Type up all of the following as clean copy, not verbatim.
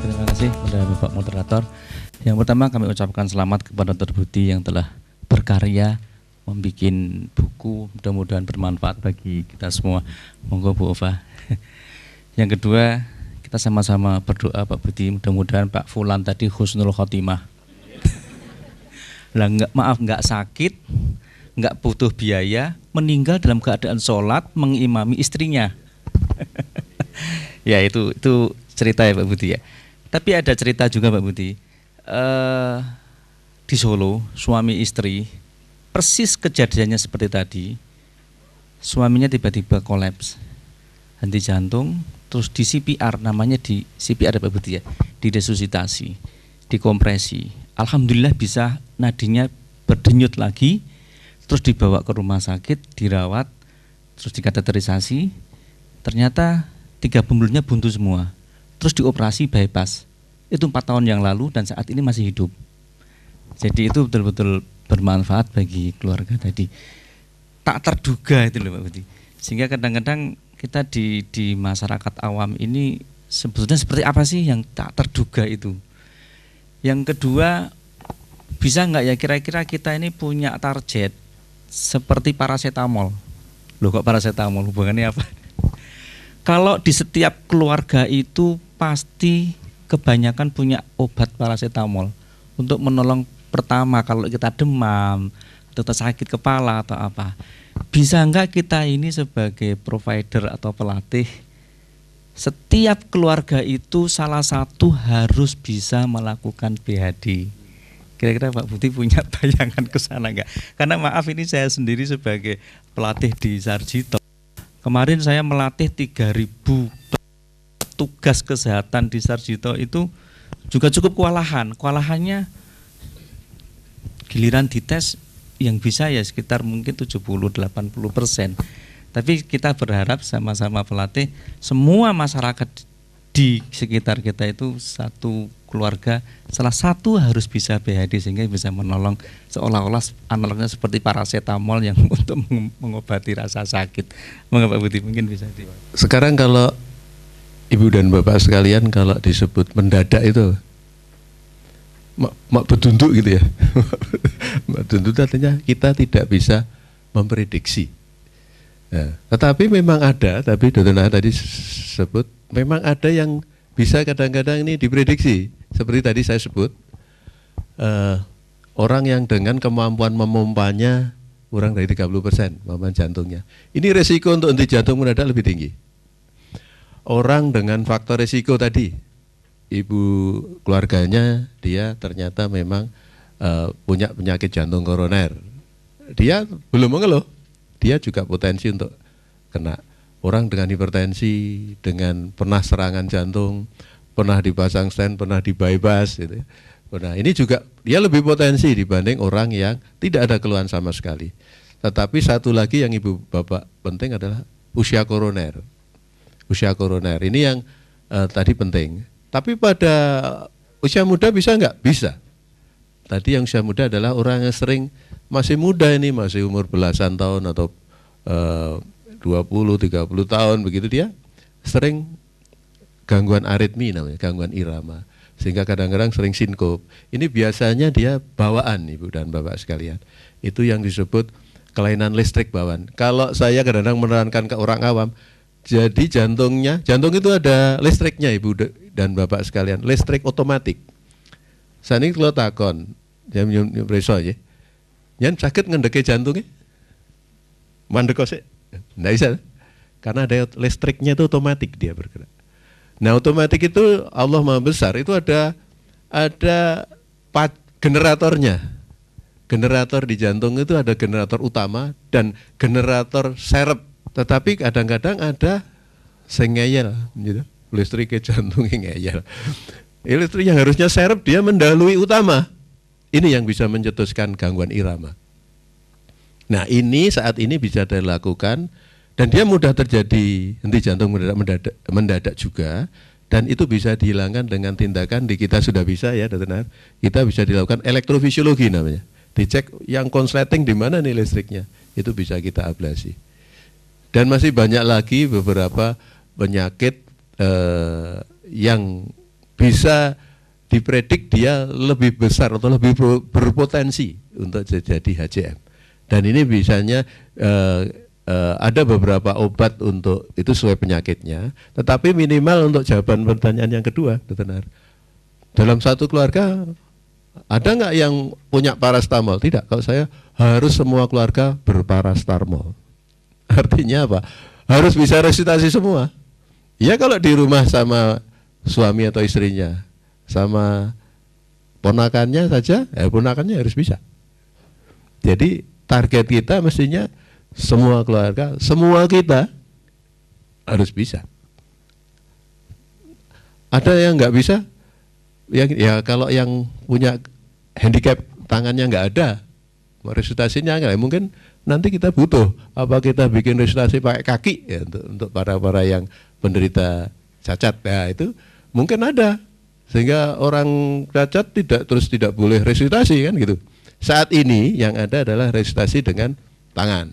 Terima kasih kepada Bapak Moderator. Yang pertama kami ucapkan selamat kepada Dr. Budi yang telah berkarya membuat buku, mudah-mudahan bermanfaat bagi kita semua. Monggo Bu Ova. Yang kedua, kita sama-sama berdoa Pak Budi, mudah-mudahan Pak Fulan tadi husnul khotimah. Lah nggak sakit, nggak butuh biaya, meninggal dalam keadaan sholat mengimami istrinya. Ya itu cerita ya Pak Budi ya. Tapi ada cerita juga Pak Budi, di Solo suami istri persis kejadiannya seperti tadi. Suaminya tiba-tiba kolaps, henti jantung, terus di CPR, namanya di CPR Pak Budi ya, diresusitasi, dikompresi. Alhamdulillah bisa nadinya berdenyut lagi, terus dibawa ke rumah sakit, dirawat, terus dikateterisasi. Ternyata 3 pembuluhnya buntu semua. Terus dioperasi bypass. Itu 4 tahun yang lalu dan saat ini masih hidup. Jadi itu betul-betul bermanfaat bagi keluarga tadi. Tak terduga itu loh Pak Budi. Sehingga kadang-kadang kita di masyarakat awam ini sebetulnya seperti apa sih yang tak terduga itu. Yang kedua, bisa nggak ya kira-kira kita ini punya target seperti paracetamol. Loh kok paracetamol, hubungannya apa? Kalau di setiap keluarga itu pasti kebanyakan punya obat paracetamol untuk menolong pertama kalau kita demam atau sakit kepala atau apa. Bisa enggak kita ini sebagai provider atau pelatih, setiap keluarga itu salah satu harus bisa melakukan BHD. Kira-kira Pak Budi punya bayangan ke sana enggak? Karena maaf ini saya sendiri sebagai pelatih di Sarjito. Kemarin saya melatih 3.000 petugas kesehatan di Sarjito, itu juga cukup kewalahan. Kewalahannya giliran dites yang bisa ya sekitar mungkin 70-80%. Tapi kita berharap sama-sama pelatih, semua masyarakat di sekitar kita itu satu keluarga, salah satu harus bisa BHD sehingga bisa menolong, seolah-olah analognya seperti paracetamol yang untuk mengobati rasa sakit. Mengapa Budi mungkin bisa di. Sekarang kalau Ibu dan Bapak sekalian kalau disebut mendadak itu mak betunduk gitu ya. Mak betunduk artinya kita tidak bisa memprediksi. Ya, tetapi memang ada, tapi Dr. Nah tadi sebut memang ada yang bisa kadang-kadang ini diprediksi. Seperti tadi saya sebut, orang yang dengan kemampuan memompanya kurang dari 30% kemampuan jantungnya. Ini resiko untuk henti jantung mendadak lebih tinggi. Orang dengan faktor resiko tadi, ibu keluarganya dia ternyata memang punya penyakit jantung koroner. Dia belum mengeluh, dia juga potensi untuk kena. Orang dengan hipertensi, dengan pernah serangan jantung, pernah dipasang stent, pernah di bypass gitu. Nah, ini juga dia lebih potensi dibanding orang yang tidak ada keluhan sama sekali. Tetapi satu lagi yang Ibu Bapak penting adalah usia koroner. Usia koroner ini yang tadi penting. Tapi pada usia muda bisa enggak? Bisa. Tadi yang usia muda adalah orang yang sering masih muda ini, masih umur belasan tahun atau 20-30 tahun begitu, dia sering gangguan aritmi namanya, gangguan irama. Sehingga kadang-kadang sering sinkop. Ini biasanya dia bawaan Ibu dan Bapak sekalian. Itu yang disebut kelainan listrik bawaan. Kalau saya kadang-kadang menerangkan ke orang awam, jadi jantung itu ada listriknya Ibu dan Bapak sekalian, listrik otomatik. Sani kalau takon, jam preso aja. Yang sakit ngendeke jantungnya? Mandek sih. Nggak bisa, karena ada listriknya itu otomatis dia bergerak. Nah otomatis itu Allah Maha Besar, itu ada generatornya. Generator di jantung itu ada generator utama dan generator serep. Tetapi kadang-kadang ada ngeyel, gitu. Listrik ke jantung ngeyel. Listrik yang harusnya serep dia mendahului utama. Ini yang bisa mencetuskan gangguan irama. Nah ini saat ini bisa dilakukan dan dia mudah terjadi henti jantung mendadak juga, dan itu bisa dihilangkan dengan tindakan di kita sudah bisa ya Dr. Nar, kita bisa dilakukan elektrofisiologi namanya, dicek yang konsleting di mana nih listriknya, itu bisa kita ablasi. Dan masih banyak lagi beberapa penyakit yang bisa dipredik dia lebih besar atau lebih berpotensi untuk jadi HJM. Dan ini bisanya ada beberapa obat untuk itu sesuai penyakitnya, tetapi minimal untuk jawaban pertanyaan yang kedua, benar. Dalam satu keluarga ada nggak yang punya parastamol? Tidak. Kalau saya harus semua keluarga berparastamol. Artinya apa? Harus bisa resitasi semua. Ya kalau di rumah sama suami atau istrinya, sama ponakannya saja, ponakannya harus bisa. Jadi target kita mestinya semua keluarga, semua kita harus bisa. Ada yang nggak bisa, ya kalau yang punya handicap tangannya nggak ada, resusitasinya nggak, mungkin nanti kita butuh apa kita bikin resusitasi pakai kaki ya, untuk para yang penderita cacat, ya itu mungkin ada, sehingga orang cacat tidak boleh resusitasi kan gitu. Saat ini yang ada adalah resusitasi dengan tangan.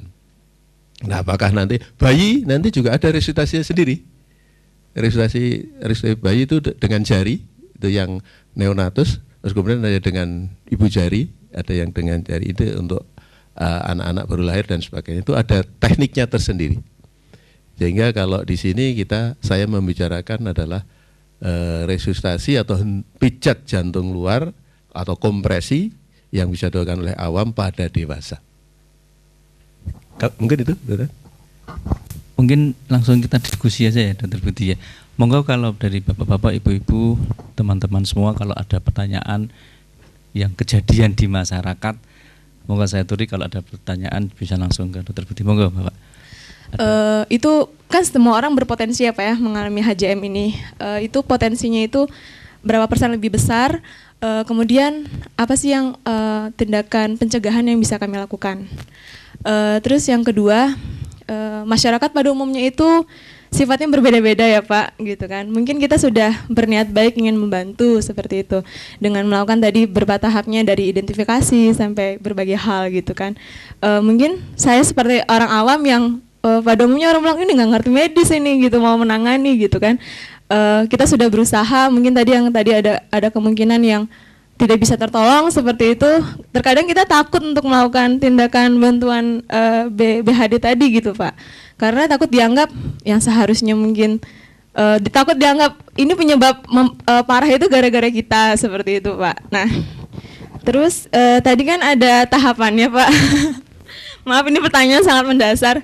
Nah, apakah nanti bayi nanti juga ada resusitasinya sendiri? Resusitasi bayi itu dengan jari, itu yang neonatus, terus kemudian ada dengan ibu jari, ada yang dengan jari itu untuk anak-anak baru lahir dan sebagainya. Itu ada tekniknya tersendiri. Sehingga kalau di sini saya membicarakan adalah resusitasi atau pijat jantung luar atau kompresi yang bisa dilakukan oleh awam pada dewasa. Mungkin itu, Dokter? Mungkin langsung kita diskusi aja ya, Dokter Budi ya. Monggo kalau dari bapak-bapak, ibu-ibu, teman-teman semua kalau ada pertanyaan yang kejadian di masyarakat, monggo saya turi, kalau ada pertanyaan bisa langsung ke Dokter Budi. Monggo Bapak. Itu kan semua orang berpotensi ya Pak ya mengalami HJM ini. Itu potensinya itu berapa persen lebih besar? Kemudian apa sih yang tindakan pencegahan yang bisa kami lakukan? Terus yang kedua, masyarakat pada umumnya itu sifatnya berbeda-beda ya Pak, gitu kan. Mungkin kita sudah berniat baik ingin membantu seperti itu dengan melakukan tadi bertahapnya dari identifikasi sampai berbagai hal gitu kan. Mungkin saya seperti orang awam yang pada umumnya orang bilang ini nggak ngerti medis ini gitu, mau menangani gitu kan. Kita sudah berusaha, mungkin tadi ada kemungkinan yang tidak bisa tertolong seperti itu. Terkadang kita takut untuk melakukan tindakan bantuan BHD tadi gitu Pak, karena takut dianggap yang seharusnya mungkin takut dianggap ini penyebab parah itu gara-gara kita seperti itu Pak. Nah terus tadi kan ada tahapannya Pak. Maaf ini pertanyaan sangat mendasar.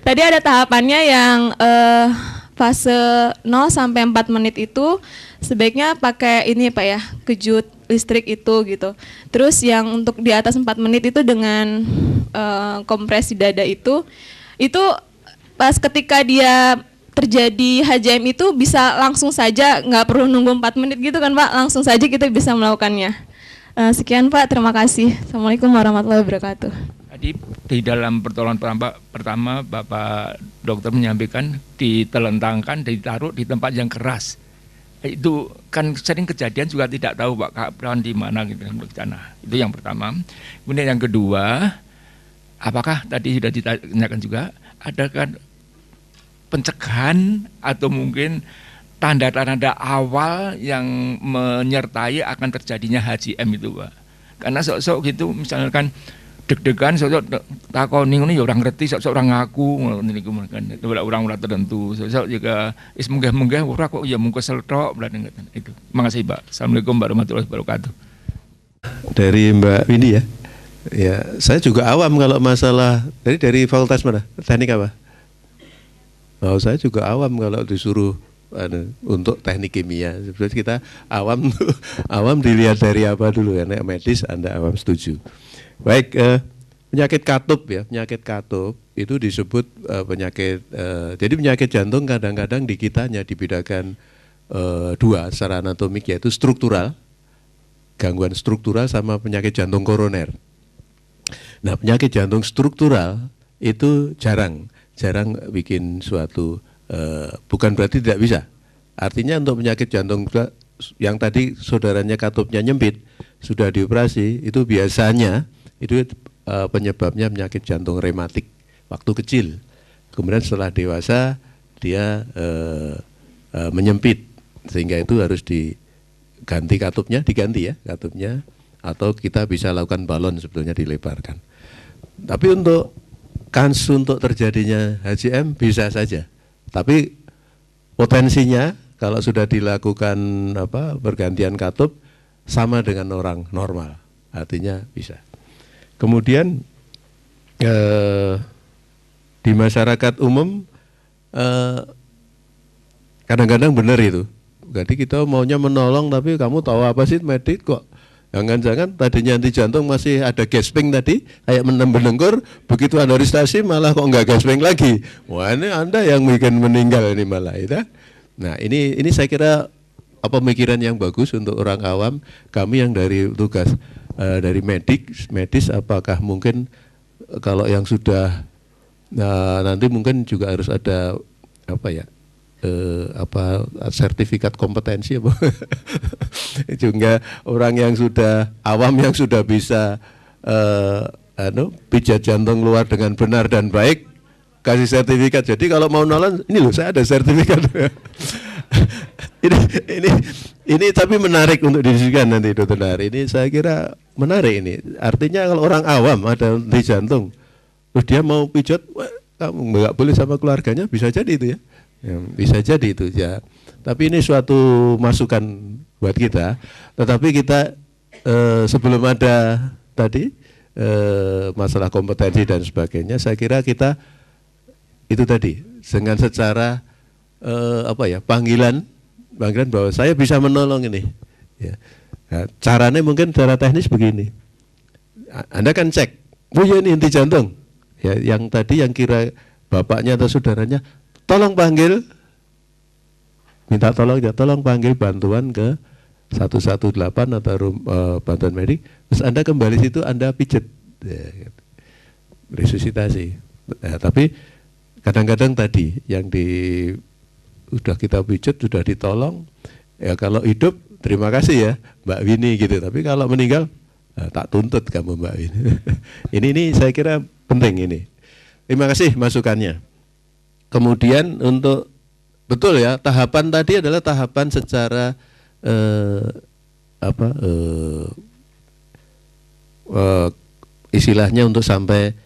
Tadi ada tahapannya yang fase 0 sampai 4 menit itu sebaiknya pakai ini Pak ya, kejut listrik itu gitu. Terus yang untuk di atas 4 menit itu dengan kompresi dada itu pas ketika dia terjadi HJM itu bisa langsung saja, nggak perlu nunggu 4 menit gitu kan Pak, langsung saja kita bisa melakukannya. Sekian Pak, terima kasih. Assalamualaikum warahmatullahi wabarakatuh. Tadi di dalam pertolongan pertama Bapak Dokter menyampaikan ditelentangkan, ditaruh di tempat yang keras. Itu kan sering kejadian juga tidak tahu Pak kapan di mana gitu bencana. Itu yang pertama. Kemudian yang kedua, apakah tadi sudah ditanyakan juga ada kan pencegahan atau mungkin tanda-tanda awal yang menyertai akan terjadinya HJM itu Pak? Karena sok-sok gitu misalkan deg-degan, sok-sok takoni ini ya orang ngerti, sok-sok orang ngaku niku kan orang tertentu, sok-sok juga is munggah-munggah ora kok ya mung kesel tok itu. Makasih Pak. Assalamualaikum warahmatullahi wabarakatuh. Dari Mbak Windy ya. Ya, saya juga awam kalau masalah dari fakultas mana? Teknik apa? Oh, saya juga awam kalau disuruh untuk teknik kimia. Sebenarnya kita awam dilihat dari apa dulu ya, medis Anda awam setuju. Baik, penyakit katup ya, penyakit katup itu disebut penyakit, jadi penyakit jantung kadang-kadang di kita hanya dibedakan dua secara anatomik, yaitu struktural, gangguan struktural sama penyakit jantung koroner. Nah penyakit jantung struktural itu jarang bikin suatu, bukan berarti tidak bisa. Artinya untuk penyakit jantung yang tadi saudaranya katupnya nyempit, sudah dioperasi, itu biasanya itu penyebabnya penyakit jantung rematik waktu kecil. Kemudian setelah dewasa dia menyempit, sehingga itu harus ganti katupnya, diganti ya katupnya, atau kita bisa lakukan balon sebetulnya dilebarkan. Tapi untuk kans untuk terjadinya HJM bisa saja. Tapi potensinya kalau sudah dilakukan pergantian katup sama dengan orang normal, artinya bisa. Kemudian di masyarakat umum kadang-kadang benar itu. Jadi kita maunya menolong tapi kamu tahu apa sih medik kok? Jangan-jangan tadinya henti jantung masih ada gasping tadi, kayak menengkur, begitu aneurisasi malah kok enggak gasping lagi. Wah ini Anda yang bikin meninggal ini malah itu. Nah ini saya kira pemikiran yang bagus untuk orang awam. Kami yang dari tugas dari medis, apakah mungkin kalau yang sudah nanti mungkin juga harus ada sertifikat kompetensi apa juga orang yang sudah awam yang sudah bisa pijat jantung luar dengan benar dan baik kasih sertifikat. Jadi kalau mau nolong ini loh saya ada sertifikat. ini tapi menarik untuk didiskusikan nanti Dokter Nahar. Ini saya kira menarik ini. Artinya kalau orang awam ada henti jantung terus dia mau pijat, kamu nggak boleh sama keluarganya, bisa jadi itu ya. Ya, bisa jadi itu ya. Tapi ini suatu masukan buat kita. Tetapi kita sebelum ada tadi masalah kompetensi dan sebagainya, saya kira kita itu tadi dengan secara panggilan bahwa saya bisa menolong ini. Ya. Nah, caranya mungkin secara teknis begini. Anda kan cek, oh ya ini henti jantung. Ya, yang tadi yang kira bapaknya atau saudaranya tolong panggil, minta tolong ya, tolong panggil bantuan ke 118 atau bantuan medik. Terus Anda kembali situ Anda pijet, ya, resusitasi. Nah, tapi kadang-kadang tadi yang sudah kita pijet, sudah ditolong, ya kalau hidup terima kasih ya Mbak Winnie gitu. Tapi kalau meninggal, tak tuntut kamu Mbak Winnie. ini saya kira penting ini. Terima kasih masukannya. Kemudian untuk betul ya tahapan tadi adalah tahapan secara istilahnya untuk sampai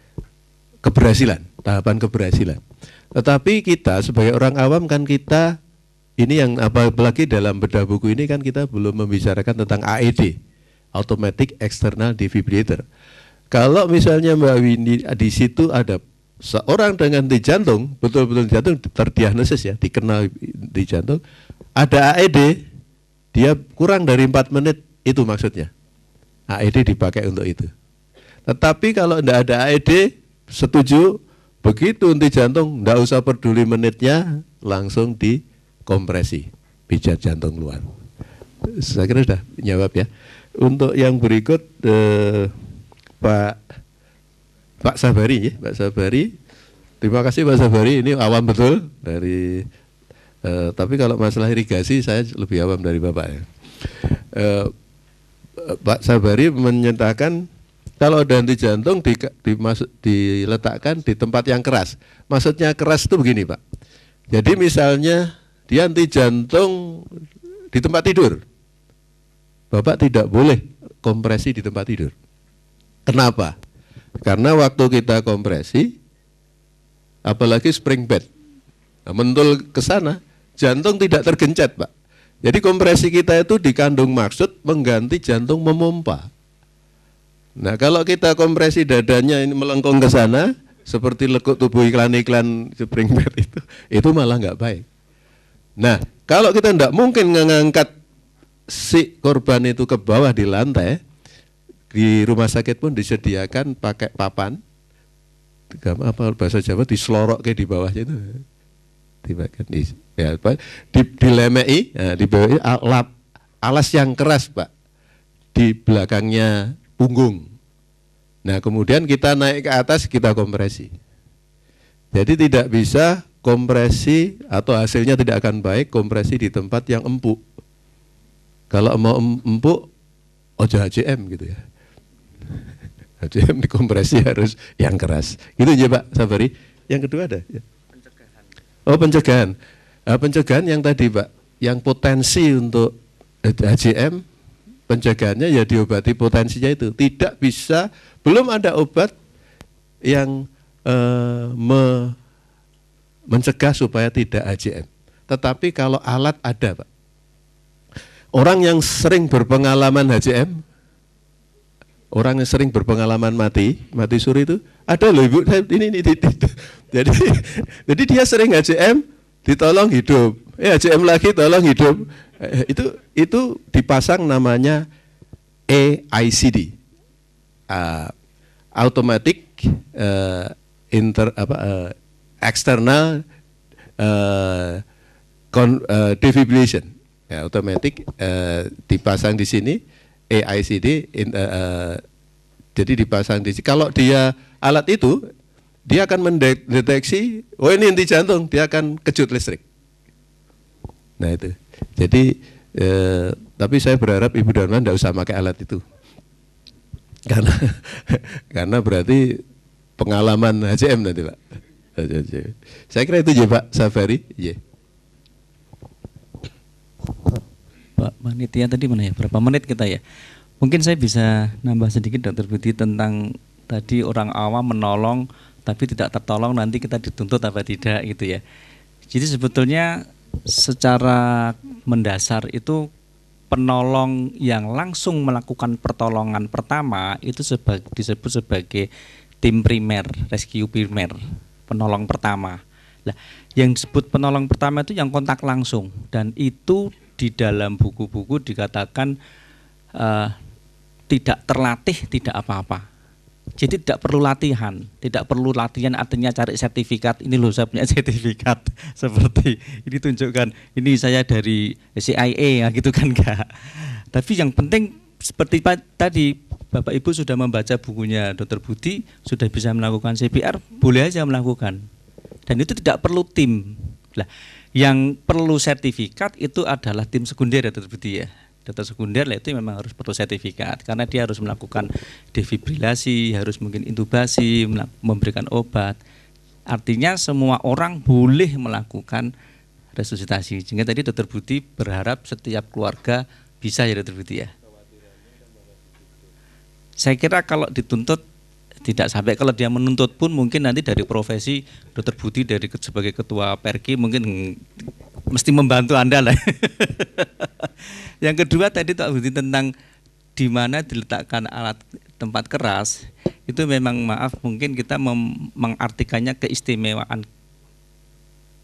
keberhasilan, tahapan keberhasilan. Tetapi kita sebagai orang awam kan kita ini yang apalagi dalam bedah buku ini kan kita belum membicarakan tentang AED, Automatic External Defibrillator. Kalau misalnya Mbak Winnie di situ ada seorang dengan henti jantung, betul-betul jantung terdiagnosis ya, dikenal di jantung, ada AED, dia kurang dari 4 menit, itu maksudnya. AED dipakai untuk itu. Tetapi kalau tidak ada AED, setuju, begitu henti jantung, tidak usah peduli menitnya, langsung dikompresi, pijat jantung luar. Saya kira sudah jawab ya. Untuk yang berikut, Pak Sabari, ya, Pak Sabari. Terima kasih Pak Sabari. Ini awam betul dari. Tapi kalau masalah irigasi saya lebih awam dari Bapak ya. Pak Sabari menyatakan kalau ada henti jantung diletakkan di tempat yang keras. Maksudnya keras itu begini Pak. Jadi misalnya dia henti jantung di tempat tidur, Bapak tidak boleh kompresi di tempat tidur. Kenapa? Karena waktu kita kompresi, apalagi spring bed, mentul ke sana, jantung tidak tergencet, Pak. Jadi kompresi kita itu dikandung maksud mengganti jantung memompa. Nah, kalau kita kompresi dadanya ini melengkung ke sana, seperti lekuk tubuh iklan-iklan spring bed itu malah nggak baik. Nah, kalau kita tidak mungkin mengangkat si korban itu ke bawah di lantai, di rumah sakit pun disediakan pakai papan, apa bahasa Jawa diselorok ke di bawahnya itu, dilemei, di bawah alas yang keras Pak, di belakangnya punggung. Nah kemudian kita naik ke atas kita kompresi. Jadi tidak bisa kompresi atau hasilnya tidak akan baik kompresi di tempat yang empuk. Kalau mau empuk, ojo HJM gitu ya. HJM dikompresi harus yang keras. Gitu aja Pak Sabari. Yang kedua ada? Ya. Pencegahan. Oh pencegahan. Pencegahan yang tadi Pak, yang potensi untuk HJM pencegahannya ya diobati potensinya itu. Tidak bisa, belum ada obat yang mencegah supaya tidak HJM. Tetapi kalau alat ada, Pak. Orang yang sering berpengalaman HJM, orang yang sering berpengalaman mati suri itu ada loh Ibu. Ini. Jadi dia sering HJM, ditolong hidup. HJM lagi tolong hidup. Itu dipasang namanya AICD, automatic external defibrillation, ya, automatic dipasang di sini AICD, jadi dipasang di sini. Kalau dia alat itu, dia akan mendeteksi, oh ini inti jantung, dia akan kejut listrik. Nah itu, jadi tapi saya berharap Ibu Darman tidak usah pakai alat itu, karena berarti pengalaman HJM nanti Pak. Saya kira itu ya Pak Safari. Ya. Pak Panitia tadi mana ya? Berapa menit kita ya? Mungkin saya bisa nambah sedikit Dr. Budi tentang tadi orang awam menolong tapi tidak tertolong, nanti kita dituntut apa tidak gitu ya. Jadi sebetulnya secara mendasar itu penolong yang langsung melakukan pertolongan pertama itu disebut sebagai tim primer, rescue primer, penolong pertama. Nah, yang disebut penolong pertama itu yang kontak langsung, dan itu di dalam buku-buku dikatakan tidak terlatih, tidak apa-apa. Jadi tidak perlu latihan artinya cari sertifikat, ini loh saya punya sertifikat seperti ini, tunjukkan ini saya dari CIA ya, gitu kan enggak. Tapi yang penting seperti tadi Bapak Ibu sudah membaca bukunya Dr. Budi, sudah bisa melakukan CPR, boleh aja melakukan. Dan itu tidak perlu tim. Lah, yang perlu sertifikat itu adalah tim sekunder ya Dr. Budi ya. Dokter sekunder itu memang harus perlu sertifikat karena dia harus melakukan defibrilasi, harus mungkin intubasi, memberikan obat. Artinya semua orang boleh melakukan resusitasi. Sehingga tadi Dokter Budi berharap setiap keluarga bisa ya Dokter Budi ya. Saya kira kalau dituntut tidak sampai, kalau dia menuntut pun mungkin nanti dari profesi Dokter Budi sebagai ketua Perki mungkin mesti membantu Anda lah. Yang kedua tadi Pak Budi tentang di mana diletakkan alat tempat keras, itu memang maaf mungkin kita mengartikannya keistimewaan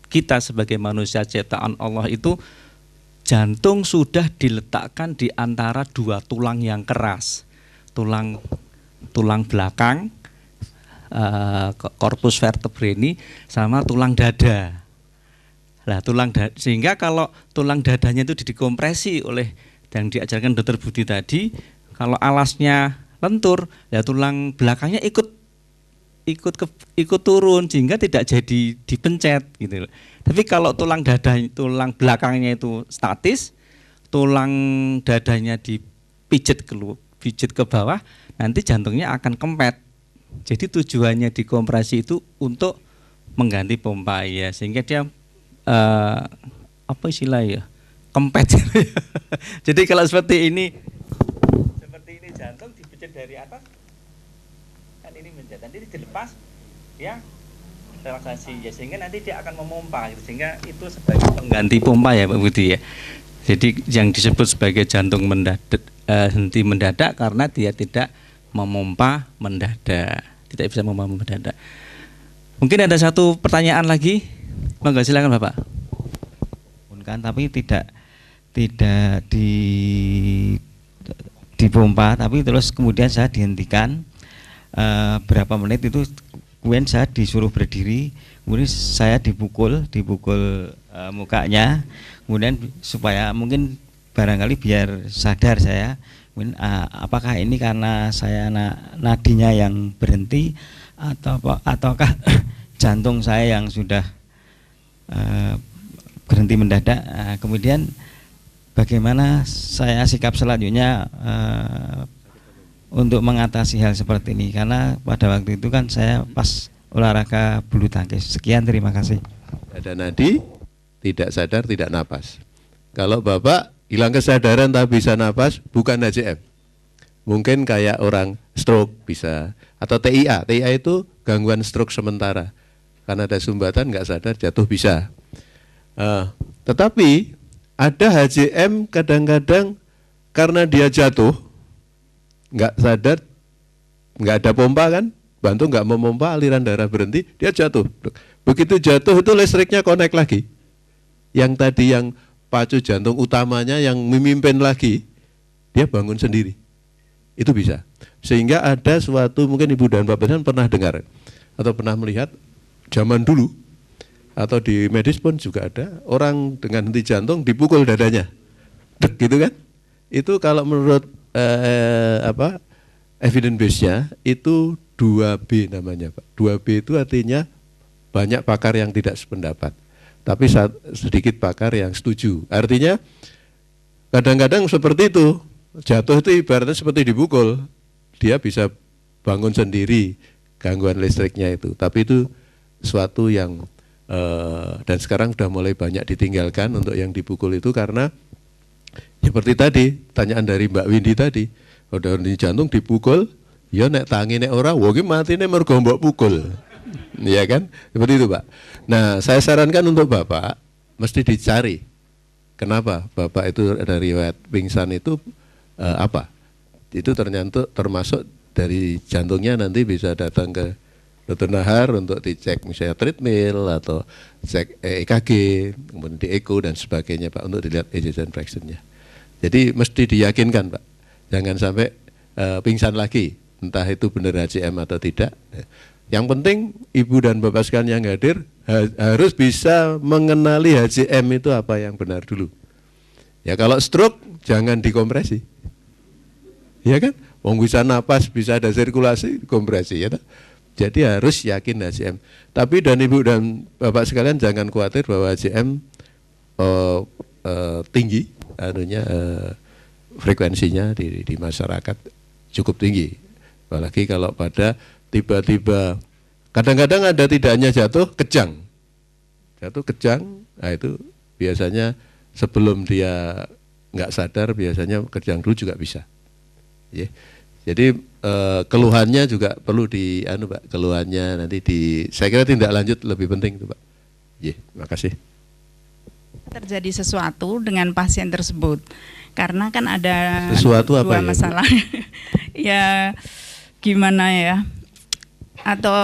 kita sebagai manusia ciptaan Allah itu, jantung sudah diletakkan di antara dua tulang yang keras, tulang belakang, corpus vertebrae sama tulang dada. Lah sehingga kalau tulang dadanya itu dikompresi oleh yang diajarkan Dokter Budi tadi, kalau alasnya lentur, ya tulang belakangnya ikut turun sehingga tidak jadi dipencet gitu. Tapi kalau tulang belakangnya itu statis, tulang dadanya dipijet ke bawah, nanti jantungnya akan kempet. Jadi tujuannya dikompresi itu untuk mengganti pompa ya, sehingga dia apa istilahnya, kempet. Jadi kalau seperti ini jantung dipencet dari atas, kan ini menjadi, nanti dilepas, ya relaksasi ya, sehingga nanti dia akan memompa, sehingga itu sebagai pengganti pompa ya Pak Budi ya. Jadi yang disebut sebagai jantung henti mendadak karena dia tidak memompa mendadak, tidak bisa memompa mendadak. Mungkin ada satu pertanyaan lagi. Monggo silakan Bapak. Kan tapi tidak dipompa, tapi terus kemudian saya dihentikan berapa menit itu, kemudian saya disuruh berdiri, kemudian saya dipukul mukanya, kemudian supaya mungkin barangkali biar sadar saya, kemudian apakah ini karena saya nadinya yang berhenti ataukah jantung saya yang sudah berhenti mendadak. Kemudian bagaimana saya sikap selanjutnya untuk mengatasi hal seperti ini, karena pada waktu itu kan saya pas olahraga bulu tangkis. Sekian, terima kasih. Ada nadi, tidak sadar, tidak napas. Kalau Bapak hilang kesadaran tak bisa napas, bukan HCM. Mungkin kayak orang stroke bisa, atau TIA. TIA itu gangguan stroke sementara. Karena ada sumbatan nggak sadar jatuh bisa. Tetapi ada HCM kadang-kadang karena dia jatuh nggak sadar, nggak ada pompa kan, bantu nggak memompa, aliran darah berhenti, dia jatuh. Begitu jatuh itu listriknya connect lagi. Yang tadi yang pacu jantung utamanya yang memimpin lagi, dia bangun sendiri. Itu bisa. Sehingga ada suatu, mungkin Ibu dan Bapak pernah dengar atau pernah melihat zaman dulu, atau di medis pun juga ada, orang dengan henti jantung dipukul dadanya. Dek gitu kan. Itu kalau menurut evidence base-nya itu 2B namanya, Pak. 2B itu artinya banyak pakar yang tidak sependapat, tapi sedikit pakar yang setuju. Artinya kadang-kadang seperti itu, jatuh itu ibaratnya seperti dipukul, dia bisa bangun sendiri, gangguan listriknya itu. Tapi itu suatu yang dan sekarang sudah mulai banyak ditinggalkan untuk yang dipukul itu, karena seperti tadi tanyaan dari Mbak Windy tadi, udah di jantung dipukul, ya nek tangi nek ora, wong mati nek mergo mbok pukul. Iya kan? Seperti itu, Pak. Nah, saya sarankan untuk Bapak mesti dicari. Kenapa Bapak itu ada riwayat pingsan itu apa? Itu ternyata termasuk dari jantungnya, nanti bisa datang ke dokter nahar untuk dicek misalnya treadmill atau cek EKG, kemudian di echo dan sebagainya, Pak, untuk dilihat ejection fraction-nya. Jadi mesti diyakinkan, Pak, jangan sampai pingsan lagi, entah itu benar HCM atau tidak. Yang penting Ibu dan Bapak sekalian yang hadir harus bisa mengenali HCM itu apa yang benar dulu. Ya kalau stroke jangan dikompresi, ya kan? Wong bisa napas, bisa ada sirkulasi, kompresi, ya. Jadi harus yakin HCM. Tapi dan Ibu dan Bapak sekalian jangan khawatir bahwa HCM tinggi, frekuensinya di masyarakat cukup tinggi. Apalagi kalau pada tiba-tiba, kadang-kadang ada tidak hanya jatuh kejang, nah itu biasanya sebelum dia nggak sadar, biasanya kejang dulu juga bisa. Yeah. Jadi keluhannya juga perlu Pak, keluhannya nanti saya kira tindak lanjut lebih penting itu, Pak. Yeah, terima kasih. Terjadi sesuatu dengan pasien tersebut, karena kan ada sesuatu dua apa masalah. Ya gimana ya, atau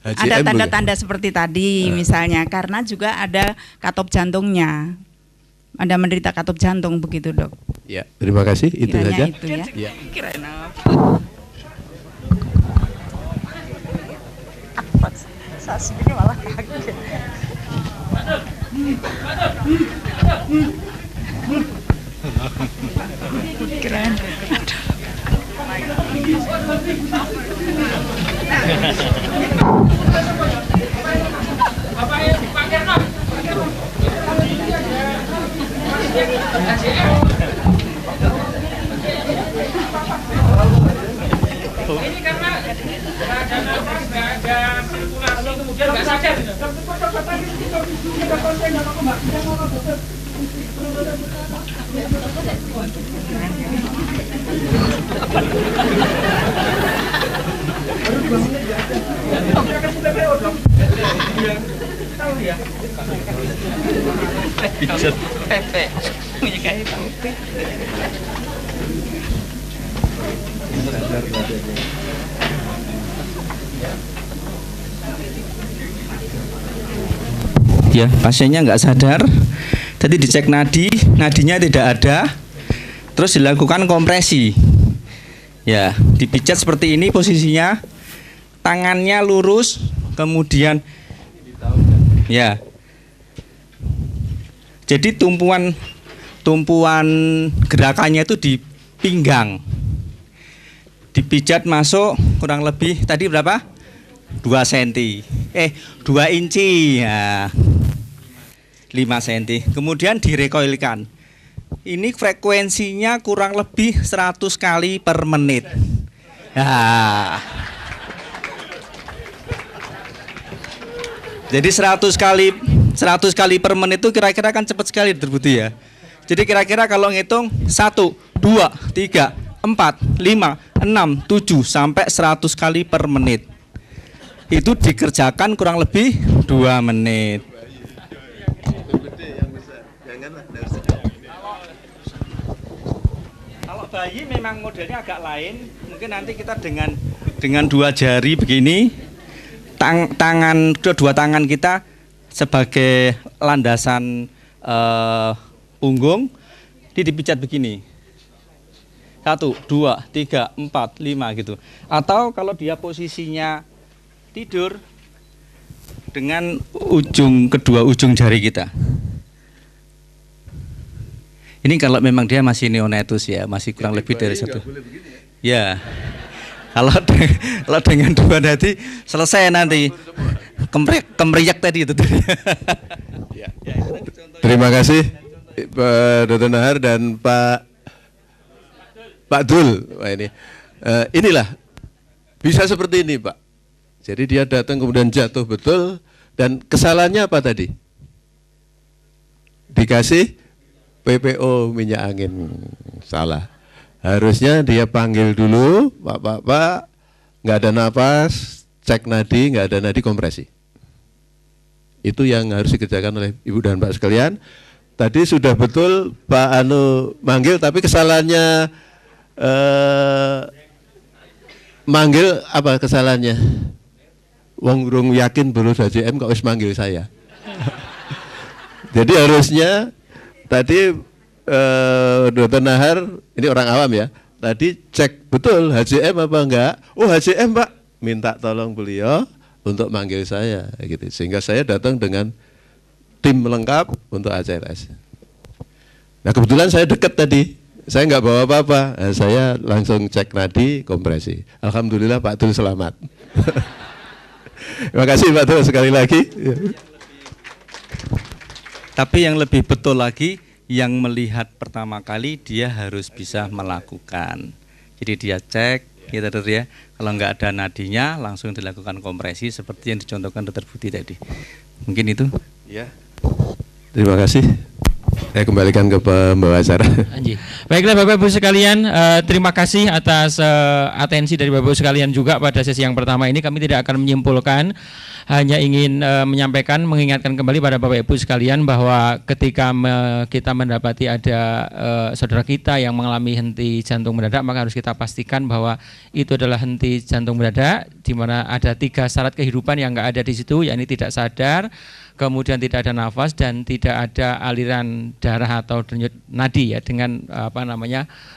HCM ada tanda-tanda seperti tadi misalnya, karena juga ada katup jantungnya, ada menderita katup jantung begitu, Dok. Ya, terima kasih, itu saja. Itu ya. Ya. Kirain apa? Saya sendiri malah kaget. Kirain. Ini karena nggak ada nafas, nggak ada sirkulasi, kemudian nggak sadar. Pepe, menyukai Pepe. Ya, pasiennya nggak sadar. Tadi dicek nadinya tidak ada. Terus dilakukan kompresi. Ya, dipijat seperti ini posisinya. Tangannya lurus, kemudian ya. Jadi tumpuan gerakannya itu di pinggang. Dipijat masuk kurang lebih tadi berapa? 2 cm. 2 inci. Ya. 5 cm. Kemudian direkoilkan. Ini frekuensinya kurang lebih 100 kali per menit. Nah. Jadi 100 kali per menit itu kira-kira kan cepat sekali terbukti ya. Jadi kira-kira kalau ngitung 1, 2, 3, 4, 5, 6, 7 sampai 100 kali per menit. Itu dikerjakan kurang lebih 2 menit. Kalau bayi memang modelnya agak lain. Mungkin nanti kita dengan 2 jari begini, dua tangan kita sebagai landasan punggung, dipijat begini. 1, 2, 3, 4, 5 gitu. Atau kalau dia posisinya tidur dengan kedua ujung jari kita. Ini kalau memang dia masih neonatus ya, masih kurang lebih dari 1. Ya. Kalau dengan 2 nanti selesai nanti. Kemeriak tadi itu. Ya. Terima kasih Pak Dr. Nahar dan Pak Dul. Wah, inilah bisa seperti ini, Pak. Jadi dia datang kemudian jatuh betul, dan kesalahannya apa tadi? Dikasih PPO minyak angin, salah. Harusnya dia panggil dulu, Pak, nggak ada nafas, cek nadi, nggak ada nadi, kompresi. Itu yang harus dikerjakan oleh Ibu dan Pak sekalian. Tadi sudah betul Pak manggil, tapi kesalahannya manggil apa kesalahannya? Wong urung yakin bolos HJM kok wis manggil saya. Jadi harusnya tadi Dr. Nahar, ini orang awam ya, tadi cek betul HJM apa enggak. Oh HJM Pak, minta tolong beliau untuk manggil saya gitu. Sehingga saya datang dengan tim lengkap untuk ACLS. Nah kebetulan saya dekat tadi, saya nggak bawa apa-apa, saya langsung cek nadi, kompresi. Alhamdulillah Pak Dul selamat. Terima kasih Pak Dul sekali lagi. Tapi yang lebih betul lagi, yang melihat pertama kali dia harus bisa melakukan. Jadi dia cek, gitu ya. Kalau nggak ada nadinya, langsung dilakukan kompresi seperti yang dicontohkan Dr. Budi tadi. Mungkin itu. Ya. Terima kasih. Saya kembalikan ke pembawa acara. Baiklah Bapak Ibu sekalian, terima kasih atas atensi dari Bapak Ibu sekalian juga pada sesi yang pertama ini. Kami tidak akan menyimpulkan, hanya ingin menyampaikan, mengingatkan kembali pada Bapak Ibu sekalian bahwa ketika kita mendapati ada saudara kita yang mengalami henti jantung mendadak, maka harus kita pastikan bahwa itu adalah henti jantung mendadak, di mana ada 3 syarat kehidupan yang nggak ada di situ, yakni tidak sadar, kemudian tidak ada nafas, dan tidak ada aliran darah atau denyut nadi ya, dengan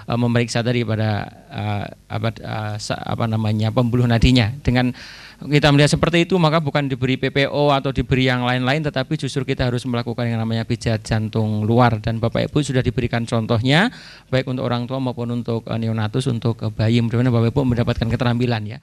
memeriksa daripada pembuluh nadinya. Dengan kita melihat seperti itu, maka bukan diberi PPO atau diberi yang lain-lain, tetapi justru kita harus melakukan yang namanya pijat jantung luar. Dan Bapak Ibu sudah diberikan contohnya, baik untuk orang tua maupun untuk neonatus, untuk bayi. Mudah-mudahan Bapak Ibu mendapatkan keterampilan ya.